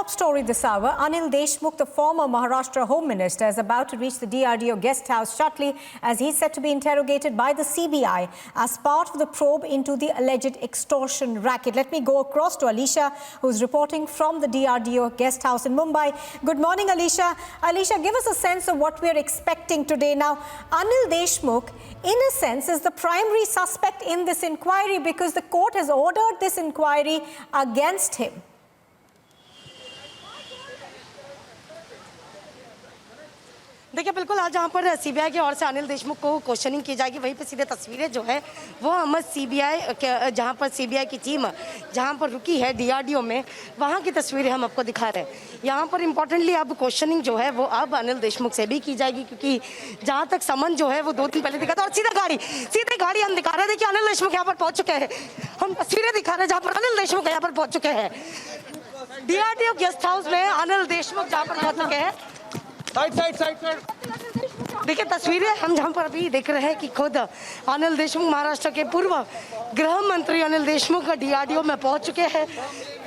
top story this hour. Anil Deshmukh, the former Maharashtra Home Minister, is about to reach the DRDO guest house shortly as he's set to be interrogated by the CBI as part of the probe into the alleged extortion racket. Let me go across to Alisha, who's reporting from the DRDO guest house in Mumbai. Good morning, Alisha. Alisha, give us a sense of what we're expecting today. Now, Anil Deshmukh, in a sense, is the primary suspect in this inquiry because the court has ordered this inquiry against him. देखिए बिल्कुल आज जहाँ पर CBI की ओर से अनिल देशमुख को questioning की जाएगी वहीं पे सीधे तस्वीरें जो है वो हम सीबीआई जहाँ पर सीबीआई की टीम जहाँ पर रुकी है डीआरडीओ में वहाँ की तस्वीरें हम आपको दिखा रहे हैं। यहाँ पर इम्पोर्टेंटली अब क्वेश्चनिंग जो है वो अब अनिल देशमुख से भी की जाएगी क्योंकि जहाँ तक समन जो है वो 2 दिन पहले दिखा था और सीधे गाड़ी हम दिखा रहे हैं। देखिए अनिल देशमुख यहाँ पर पहुँच चुके हैं, हम तस्वीरें दिखा रहे हैं जहाँ पर अनिल देशमुख यहाँ पर पहुँच चुके हैं। डीआरडीओ गेस्ट हाउस में अनिल देशमुख जहाँ पर पहुँच चुके हैं। देखिए तस्वीरें हम जहाँ पर अभी देख रहे हैं कि खुद अनिल देशमुख महाराष्ट्र के पूर्व गृह मंत्री अनिल देशमुख डीआरडीओ में पहुंच चुके हैं।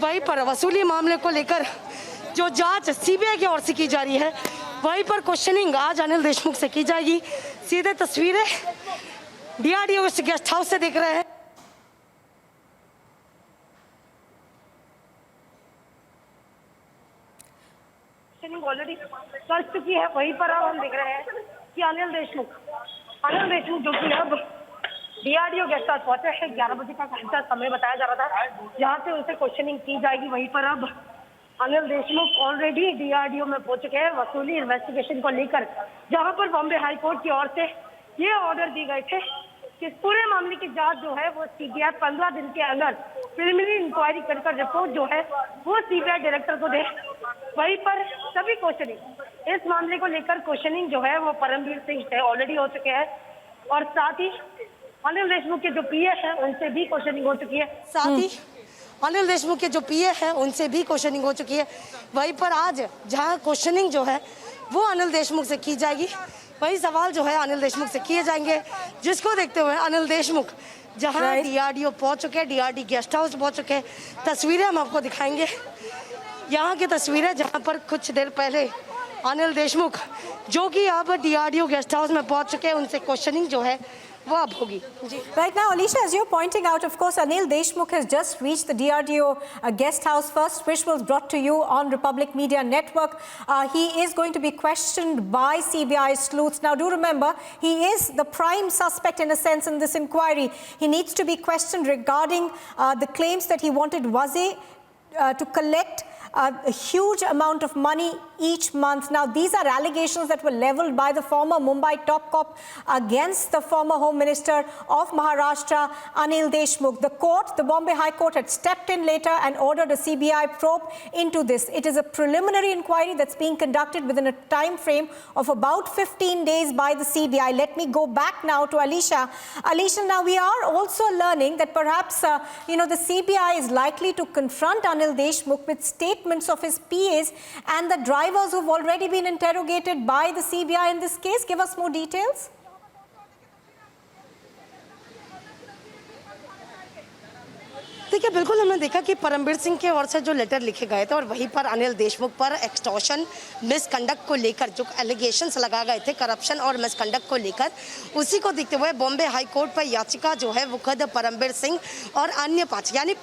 वहीं पर वसूली मामले को लेकर जो जांच सीबीआई की ओर से की जा रही है वहीं पर क्वेश्चनिंग आज अनिल देशमुख से की जाएगी। सीधे तस्वीरें डीआरडीओ गेस्ट हाउस से देख रहे हैं। ऑलरेडी कर चुकी है, वहीं पर अब हम देख रहे हैं कि अनिल देशमुख जो कि अब डीआरडीओ गेस्ट हाउस पहुंचे हैं। 11 बजे का घंटा समय बताया जा रहा था जहां से उनसे क्वेश्चनिंग की जाएगी। वहीं पर अब अनिल देशमुख ऑलरेडी डीआरडीओ में पहुंच चुके हैं वसूली इन्वेस्टिगेशन को लेकर, जहां पर बॉम्बे हाई कोर्ट की ओर से ये ऑर्डर दिए गए थे कि इस पूरे मामले की जांच जो है वो सीबीआई 15 दिन के अंदर प्रिलिमिनरी इंक्वायरी कर रिपोर्ट जो है वो सीबीआई डायरेक्टर को दे। वहीं पर सभी क्वेश्चनिंग इस मामले को लेकर क्वेश्चनिंग जो है वो परमवीर सिंह से ऑलरेडी हो चुके हैं और साथ ही अनिल देशमुख के जो पीए हैं उनसे भी क्वेश्चनिंग हो चुकी है। साथ ही अनिल देशमुख के जो पीए हैं उनसे भी क्वेश्चनिंग हो चुकी है। वहीं पर आज जहां क्वेश्चनिंग जो है वो अनिल देशमुख से की जाएगी, वही सवाल जो है अनिल देशमुख से किए जाएंगे, जिसको देखते हुए अनिल देशमुख जहां डीआरडीओ पहुंच चुके हैं, डीआरडी गेस्ट हाउस पहुंच चुके हैं। तस्वीरें हम आपको दिखाएंगे, यहाँ की तस्वीरें जहां पर कुछ देर पहले अनिल देशमुख जो कि अब डीआरडीओ गेस्ट हाउस में पहुंच चुके हैं, उनसे क्वेश्चनिंग जो है वो अब होगी। Right now, Alisha, as you're pointing out, of course, Anil Deshmukh has just reached the DRDO guest house. First visuals brought to you on Republic Media Network. He is going to be questioned by CBI sleuths. Now, do remember, he is the prime suspect in a sense in this inquiry. He needs to be questioned regarding the claims that he wanted Waze to collect a huge amount of money each month. Now, these are allegations that were leveled by the former Mumbai top cop against the former Home Minister of Maharashtra, Anil Deshmukh. The court, the Bombay High Court, had stepped in later and ordered a CBI probe into this. It is a preliminary inquiry that's being conducted within a time frame of about 15 days by the CBI. Let me go back now to Alisha. Alisha, now we are also learning that perhaps, the CBI is likely to confront Anil Deshmukh with statements of his PAs and the drivers who've already been interrogated by the CBI in this case. Give us more details. देखिए बिल्कुल हमने देखा कि परमवीर सिंह के ओर से जो letter लिखे गए थे और वहीं पर अनिल देशमुख पर एक्सटॉर्शन मिसकंडक्ट को लेकर जो एलिगेशंस लगा गए थे करप्शन और मिसकंडक्ट को लेकर, उसी को देखते हुए बॉम्बे हाई कोर्ट पर याचिका जो है वो खुद परमवीर सिंह और अन्य 5 यानी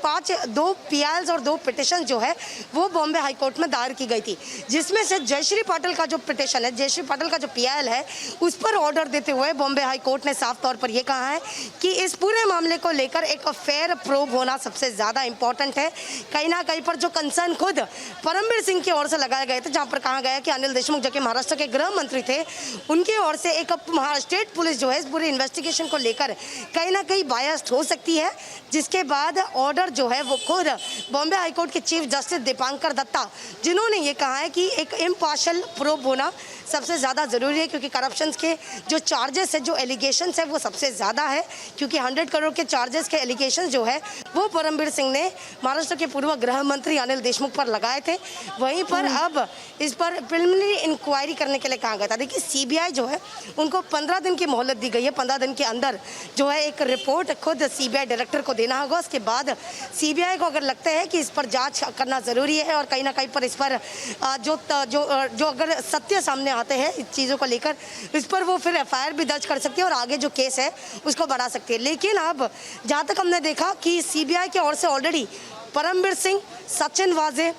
2 पीआईएल्स और 2 पिटिशन जो है वो बॉम्बे हाई कोर्ट में दायर की गई थी, जिसमें से जयश्री पाटिल का जो पिटिशन है, जयश्री पाटिल का जो पीआईएल है, उस पर ऑर्डर देते हुए बॉम्बे हाई कोर्ट ने साफ तौर पर यह कहा है कि इस पूरे मामले को लेकर एक फेयर प्रोब होना सबसे ज़्यादा इंपॉर्टेंट है। कहीं ना कहीं पर जो कंसर्न खुद परमवीर सिंह की ओर से लगाए गए थे, जहां पर कहा गया कि अनिल देशमुख जो कि महाराष्ट्र के गृह मंत्री थे, उनकी ओर से एक स्टेट पुलिस जो है इस पूरे इन्वेस्टिगेशन को लेकर कहीं ना कहीं बायस्ड हो सकती है, जिसके बाद ऑर्डर जो है वो खुद बॉम्बे हाईकोर्ट के चीफ जस्टिस दीपांकर दत्ता, जिन्होंने ये कहा है कि एक इम्पार्शियल प्रोब होना सबसे ज़्यादा ज़रूरी है, क्योंकि करप्शन के जो चार्जेस है, जो एलिगेशंस है वो सबसे ज़्यादा है, क्योंकि 100 करोड़ के चार्जेस के एलिगेशन जो है वो परमबीर सिंह ने महाराष्ट्र के पूर्व गृह मंत्री अनिल देशमुख पर लगाए थे, वहीं पर अब इस पर प्रिलिमिनरी इंक्वायरी करने के लिए कहा गया था। देखिए सीबीआई जो है उनको 15 दिन की मोहलत दी गई है। 15 दिन के अंदर जो है एक रिपोर्ट खुद सीबीआई डायरेक्टर को देना होगा। उसके बाद सीबीआई को अगर लगता है कि इस पर जांच करना ज़रूरी है और कहीं ना कहीं पर इस पर जो अगर सत्य सामने आते हैं इस चीज़ों को लेकर, इस पर वो फिर एफआईआर भी दर्ज कर सकती है और आगे जो केस है उसको बढ़ा सकती है। लेकिन अब जहाँ तक हमने देखा कि सीबीआई की ओर से ऑलरेडी परमबीर सिंह, सचिन वाजे,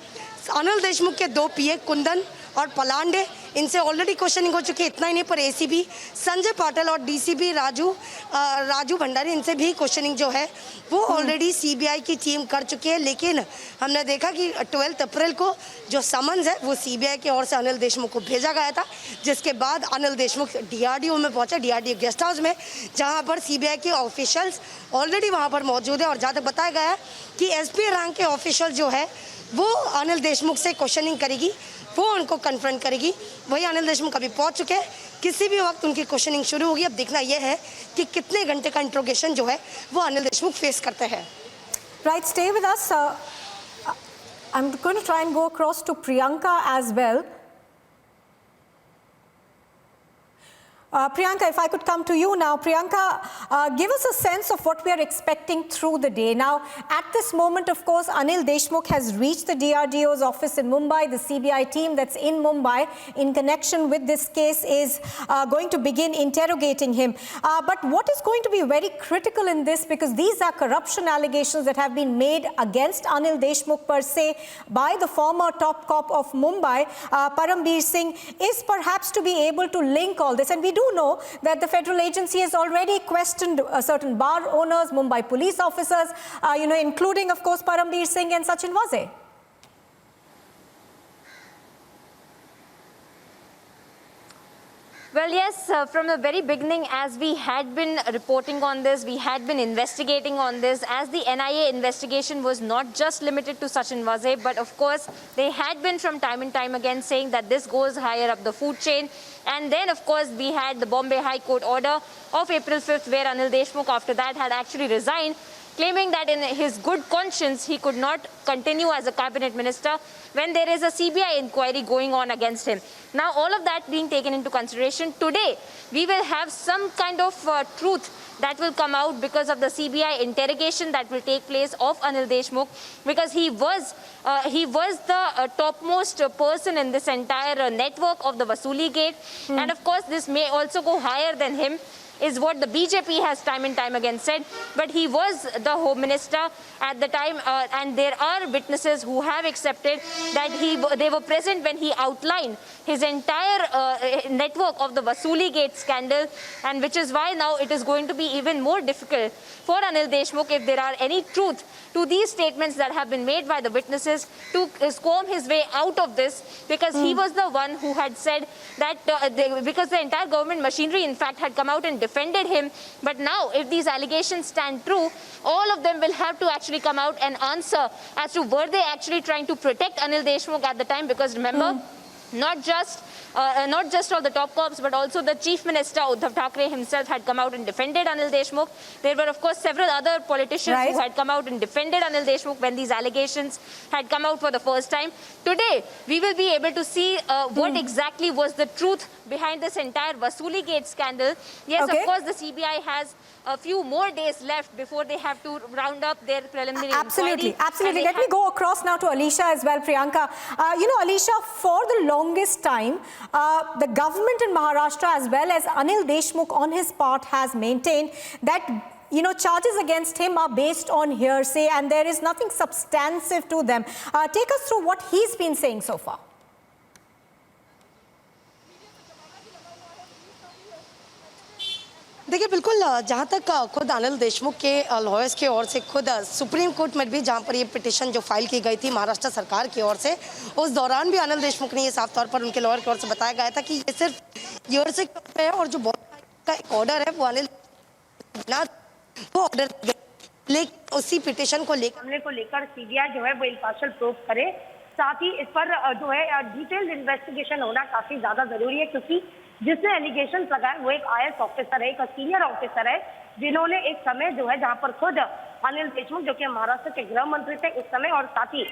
अनिल देशमुख के 2 पीए कुंदन और पलांडे, इनसे ऑलरेडी क्वेश्चनिंग हो चुकी है। इतना ही नहीं पर एसीबी संजय पाटिल और डीसीपी राजू भंडारी, इनसे भी क्वेश्चनिंग जो है वो ऑलरेडी सीबीआई की टीम कर चुकी है। लेकिन हमने देखा कि 12 अप्रैल को जो समन्स है वो सीबीआई की ओर से अनिल देशमुख को भेजा गया था, जिसके बाद अनिल देशमुख डीआरडीओ में पहुंचे, डीआरडीओ गेस्ट हाउस में, जहां पर सीबीआई के ऑफिशियल्स ऑलरेडी वहां पर मौजूद है। और जहाँ तक बताया गया है कि एसपी रैंक के ऑफिशियल जो है वो अनिल देशमुख से क्वेश्चनिंग करेगी, वो उनको कन्फ्रंट करेगी। वही अनिल देशमुख अभी पहुंच चुके हैं, किसी भी वक्त उनकी क्वेश्चनिंग शुरू होगी। अब देखना यह है कि कितने घंटे का इंट्रोगेशन जो है वो अनिल देशमुख फेस करते हैं। Right, stay with us. I'm going to try and go across to Priyanka as well. Priyanka, if I could come to you now. Priyanka, give us a sense of what we are expecting through the day. Now, at this moment, of course, Anil Deshmukh has reached the DRDO's office in Mumbai. The CBI team that's in Mumbai in connection with this case is going to begin interrogating him. But what is going to be very critical in this, because these are corruption allegations that have been made against Anil Deshmukh per se by the former top cop of Mumbai, Parambir Singh, is perhaps to be able to link all this. And we do know that the federal agency has already questioned certain bar owners, Mumbai police officers, including, of course, Parambir Singh and Sachin Waze. Well, yes, from the very beginning, as we had been reporting on this, we had been investigating on this, as the NIA investigation was not just limited to Sachin Waze, but of course, they had been from time and time again saying that this goes higher up the food chain. And then, of course, we had the Bombay High Court order of April 5th, where Anil Deshmukh, after that, had actually resigned, claiming that in his good conscience, he could not continue as a cabinet minister when there is a CBI inquiry going on against him. Now, all of that being taken into consideration, today we will have some kind of truth that will come out because of the CBI interrogation that will take place of Anil Deshmukh, because he was the topmost person in this entire network of the Vasuli Gate. And of course, this may also go higher than him, is what the BJP has time and time again said. But he was the Home Minister at the time, and there are witnesses who have accepted that they were present when he outlined his entire network of the Vasuli Gate scandal, and which is why now it is going to be even more difficult for Anil Deshmukh, if there are any truth to these statements that have been made by the witnesses, to squirm his way out of this, because he was the one who had said that because the entire government machinery in fact had come out and defended him. But now, if these allegations stand true, all of them will have to actually come out and answer as to were they actually trying to protect Anil Deshmukh at the time, because remember, not just all the top cops, but also the Chief Minister Uddhav Thackeray himself had come out and defended Anil Deshmukh. There were, of course, several other politicians who had come out and defended Anil Deshmukh when these allegations had come out for the first time. Today, we will be able to see what exactly was the truth behind this entire Vasuli Gate scandal. Yes, of course, the CBI has a few more days left before they have to round up their preliminary inquiry. Absolutely. Let me go across now to Alicia as well, Priyanka. Alicia, for the longest time, the government in Maharashtra as well as Anil Deshmukh on his part has maintained that charges against him are based on hearsay and there is nothing substantive to them. Take us through what he's been saying so far. देखिए बिल्कुल, जहाँ तक खुद अनिल देशमुख के lawyers की ओर से खुद supreme court में भी जहाँ पर ये पिटीशन जो फाइल की गई थी महाराष्ट्र सरकार की ओर से, उस दौरान भी अनिल देशमुख ने ये साफ तौर पर उनके लॉयर की ओर से बताया गया था कि ये सिर्फ ईयर है और जो का एक ऑर्डर है वो अनिल वो ऑर्डर, लेकिन उसी पिटीशन को लेकर सीबीआई जो है वो इम्पार्शियल प्रूव करे। साथ ही इस पर जो है डिटेल्ड इन्वेस्टिगेशन होना काफी ज्यादा जरूरी है, क्योंकि जिसने एलिगेशन लगाए वो एक आईएएस ऑफिसर है, एक सीनियर ऑफिसर है, जिन्होंने एक समय जो है जहां पर खुद अनिल देशमुख जो कि महाराष्ट्र के गृह मंत्री थे उस समय, और साथ ही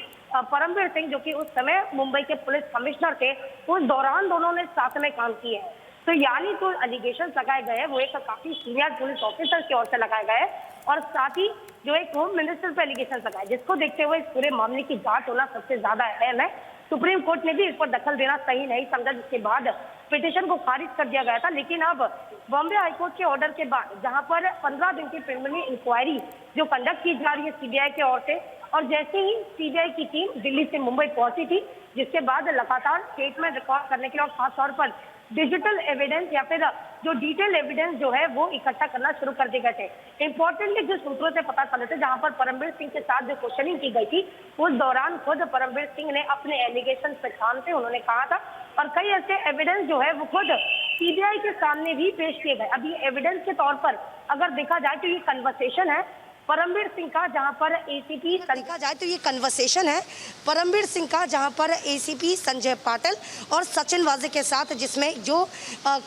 परमवीर सिंह जो कि उस समय मुंबई के पुलिस कमिश्नर थे, उस दौरान दोनों ने साथ में काम किए हैं। तो यानी जो एलिगेशन लगाए गए हैं वो एक काफी सीनियर पुलिस ऑफिसर की ओर से लगाए गए हैं, और साथ ही जो एक होम मिनिस्टर पर एलिगेशन लगाए, जिसको देखते हुए इस पूरे मामले की जांच होना सबसे ज्यादा अहम है। सुप्रीम कोर्ट ने भी इस पर दखल देना सही नहीं समझा, जिसके बाद पिटीशन को खारिज कर दिया गया था। लेकिन अब बॉम्बे हाईकोर्ट के ऑर्डर के बाद जहां पर 15 दिन की प्रिलिमिनरी इंक्वायरी जो कंडक्ट की जा रही है सीबीआई की ओर से, और जैसे ही सीबीआई की टीम दिल्ली से मुंबई पहुंची थी, जिसके बाद लगातार स्टेटमेंट रिकॉर्ड करने के लिए और खासतौर पर डिजिटल एविडेंस या फिर जो डिटेल एविडेंस जो है वो इकट्ठा करना शुरू कर दिए गए थे। इंपॉर्टेंटली जिस सूत्रों से पता चले थे, जहां पर परमवीर सिंह के साथ जो क्वेश्चनिंग की गई थी, उस दौरान खुद परमवीर सिंह ने अपने एलिगेशन पे थे, उन्होंने कहा था, और कई ऐसे एविडेंस जो है वो खुद सीबीआई के सामने भी पेश किए गए। अब ये एविडेंस के तौर पर अगर देखा जाए तो ये कन्वर्सेशन है परमवीर सिंह का, जहां पर एसीपी देखा जाए तो ये कन्वर्सेशन है परमवीर सिंह का, जहां पर एसीपी संजय पाटिल और सचिन वाजे के साथ, जिसमें जो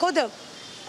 खुद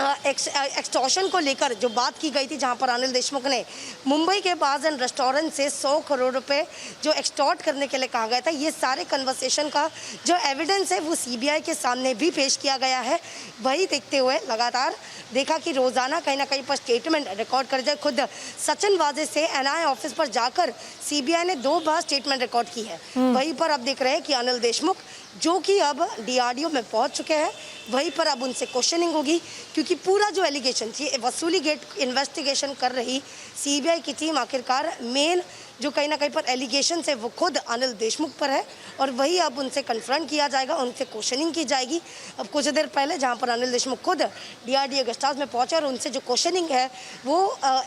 एक्सटॉर्शन को लेकर जो बात की गई थी, जहां पर अनिल देशमुख ने मुंबई के बार्स एंड रेस्टोरेंट से 100 करोड़ रुपए जो एक्सटॉर्ट करने के लिए कहा गया था, ये सारे कन्वर्सेशन का जो एविडेंस है वो सीबीआई के सामने भी पेश किया गया है। वही देखते हुए लगातार देखा कि रोजाना कहीं ना कहीं पर स्टेटमेंट रिकॉर्ड कर जाए। खुद सचिन वाजे से एनआईए ऑफिस पर जाकर सीबीआई ने 2 बार स्टेटमेंट रिकॉर्ड की है। वहीं पर अब देख रहे हैं कि अनिल देशमुख जो कि अब डीआरडीओ में पहुंच चुके हैं, वहीं पर अब उनसे क्वेश्चनिंग होगी, क्योंकि पूरा जो एलिगेशन थी वसूली गेट इन्वेस्टिगेशन कर रही सीबीआई की टीम आखिरकार मेन जो कहीं ना कहीं पर एलिगेशन है वो खुद अनिल देशमुख पर है, और वही अब उनसे कन्फ्रंट किया जाएगा, उनसे क्वेश्चनिंग की जाएगी। अब कुछ देर पहले जहां पर अनिल देशमुख खुद डीआरडीओ गेस्ट हाउस में पहुंचे और उनसे जो क्वेश्चनिंग है वो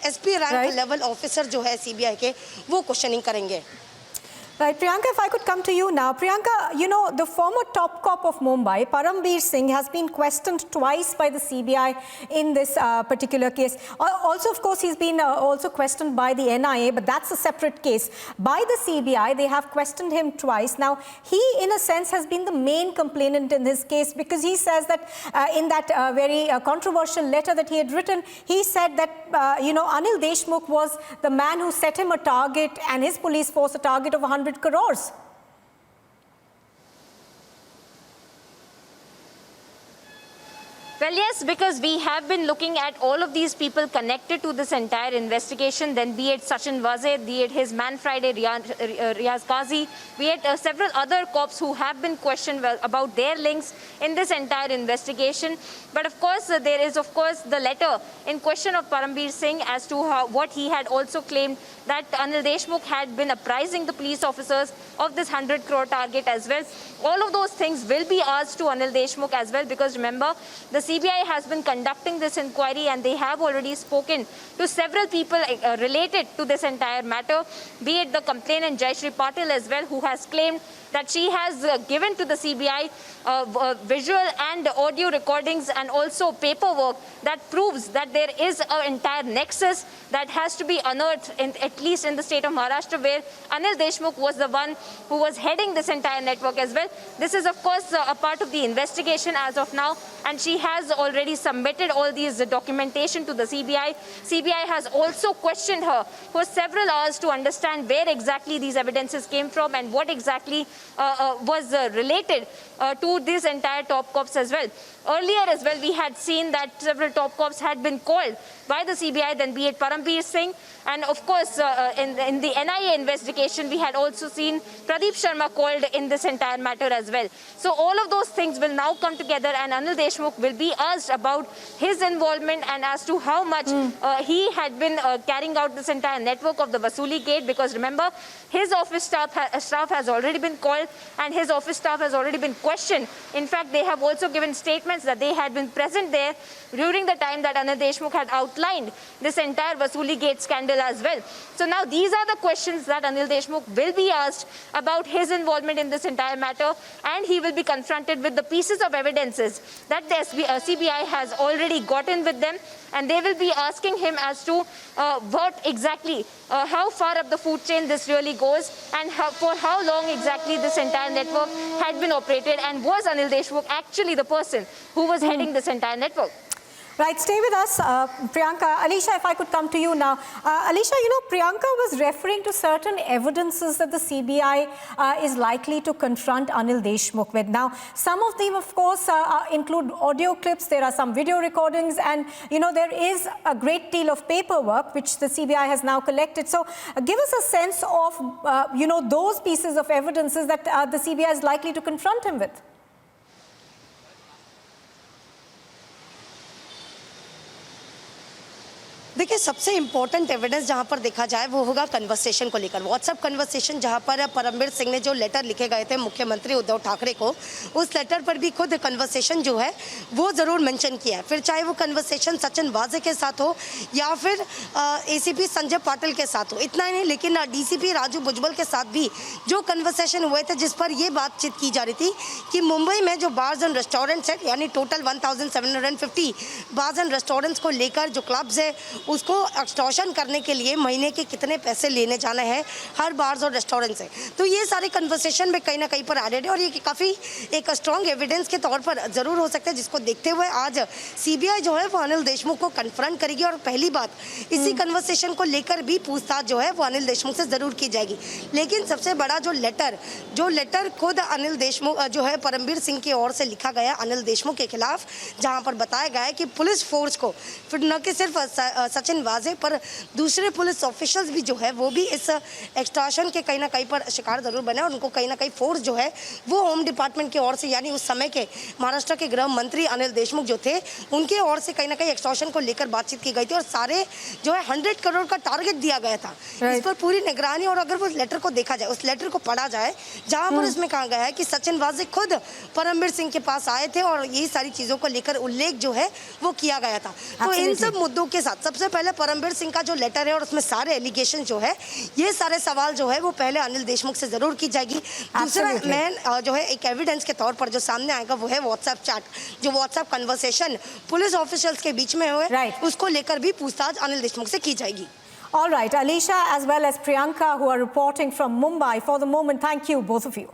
एसपी रैंक लेवल ऑफिसर जो है सीबीआई के, वो क्वेश्चनिंग करेंगे। Right, Priyanka, if I could come to you now. Priyanka, you know, the former top cop of Mumbai, Parambir Singh, has been questioned twice by the CBI in this particular case. Also, of course, he's been also questioned by the NIA, but that's a separate case. By the CBI, they have questioned him twice. Now, he, in a sense, has been the main complainant in this case, because he says that in that very controversial letter that he had written, he said that, you know, Anil Deshmukh was the man who set him a target and his police force a target of 100 crores. Well, yes, because we have been looking at all of these people connected to this entire investigation, then be it Sachin Waze, be it his man Friday, Riaz Qazi, be it several other cops who have been questioned about their links in this entire investigation. But of course, there is of course the letter in question of Parambir Singh as to what he had also claimed, that Anil Deshmukh had been apprising the police officers of this 100 crore target as well. All of those things will be asked to Anil Deshmukh as well, because remember, the CBI has been conducting this inquiry and they have already spoken to several people related to this entire matter, be it the complainant Jayashree Patil as well, who has claimed that she has given to the CBI visual and audio recordings and also paperwork that proves that there is an entire nexus that has to be unearthed, at least in the state of Maharashtra, where Anil Deshmukh was the one who was heading this entire network as well. This is, of course, a part of the investigation as of now, and she has already submitted all these documentation to the CBI. CBI has also questioned her for several hours to understand where exactly these evidences came from and what exactly was related to these entire top cops as well. Earlier as well, we had seen that several top cops had been called by the CBI, then be it Parambir Singh, and of course in the NIA investigation, we had also seen Pradeep Sharma called in this entire matter as well. So all of those things will now come together, and Anil Deshmukh will be asked about his involvement and as to how much he had been carrying out this entire network of the Vasuli Gate, because remember, his office staff has already been called and his office staff has already been questioned. In fact, they have also given statements that they had been present there during the time that Anil Deshmukh had outlined this entire Vasuli Gate scandal as well. So now these are the questions that Anil Deshmukh will be asked about his involvement in this entire matter, and he will be confronted with the pieces of evidences that the CBI has already gotten with them, and they will be asking him as to what exactly, how far up the food chain this really goes, and for how long exactly this entire network had been operated, and was Anil Deshmukh actually the person who was heading this entire network. Right, stay with us, Priyanka. Alisha, if I could come to you now. Alisha, you know, Priyanka was referring to certain evidences that the CBI is likely to confront Anil Deshmukh with. Now, some of them, of course, include audio clips. There are some video recordings, and you know there is a great deal of paperwork which the CBI has now collected. So, give us a sense of you know those pieces of evidences that the CBI is likely to confront him with. देखिए, सबसे important evidence जहां पर देखा जाए वो होगा conversation को लेकर, व्हाट्सएप कन्वर्सेशन, जहां पर परमबीर सिंह ने जो लेटर लिखे गए थे मुख्यमंत्री उद्धव ठाकरे को, उस लेटर पर भी खुद कन्वर्सेशन जो है वो ज़रूर मेंशन किया है। फिर चाहे वो कन्वर्सेशन सचिन वाजे के साथ हो या फिर एसीपी संजय पाटिल के साथ हो, इतना ही नहीं, लेकिन डीसीपी राजू भुजबल के साथ भी जो कन्वर्सेशन हुए थे, जिस पर ये बातचीत की जा रही थी कि मुंबई में जो बार्स एंड रेस्टोरेंट्स है, यानी टोटल 1750 बार्स एंड रेस्टोरेंट्स को लेकर जो क्लब्स है उसको एक्सटॉर्शन करने के लिए महीने के कितने पैसे लेने जाने हैं हर बार्स और रेस्टोरेंट से। तो ये सारे कन्वर्सेशन में कहीं ना कहीं पर एडेड है और ये काफ़ी एक स्ट्रॉन्ग एविडेंस के तौर पर ज़रूर हो सकता है, जिसको देखते हुए आज सीबीआई जो है वो अनिल देशमुख को कन्फ्रंट करेगी। और पहली बात, इसी कन्वर्सेशन को लेकर भी पूछताछ जो है वो अनिल देशमुख से ज़रूर की जाएगी। लेकिन सबसे बड़ा जो लेटर खुद अनिल देशमुख जो है परमबीर सिंह की ओर से लिखा गया अनिल देशमुख के खिलाफ, जहाँ पर बताया गया है कि पुलिस फोर्स को, फिर न कि सिर्फ सचिन वाजे पर दूसरे पुलिस ऑफिशियल्स भी जो है वो भी इस एक्सटॉर्शन के कहीं ना कहीं पर शिकार जरूर बने और उनको कहीं ना कहीं फोर्स जो है वो होम डिपार्टमेंट की ओर से, यानी उस समय के महाराष्ट्र के गृह मंत्री अनिल देशमुख जो थे उनके ओर से कहीं ना कहीं एक्सटॉर्शन को लेकर बातचीत की गई थी और सारे जो है 100 करोड़ का टारगेट दिया गया था। इस पर पूरी निगरानी, और अगर वो लेटर को देखा जाए, उस लेटर को पढ़ा जाए, जहाँ पर इसमें कहा गया है कि सचिन वाजे खुद परमबीर सिंह के पास आए थे और यही सारी चीज़ों को लेकर उल्लेख जो है वो किया गया था। तो इन सब मुद्दों के साथ सबसे पहले परमबीर सिंह का जो लेटर है और उसमें सारे एलिगेशन जो है, ये सारे सवाल जो है वो पहले अनिल देशमुख से जरूर की जाएगी। दूसरा मेन जो है एक एविडेंस के तौर पर जो सामने आएगा वो है व्हाट्सएप चैट, जो व्हाट्सएप कन्वर्सेशन पुलिस ऑफिशियल्स के बीच में हुए, उसको लेकर भी पूछताछ अनिल देशमुख से की जाएगी। All right, Alisha as well as Priyanka, who are reporting from Mumbai. For the moment, thank you, both of you.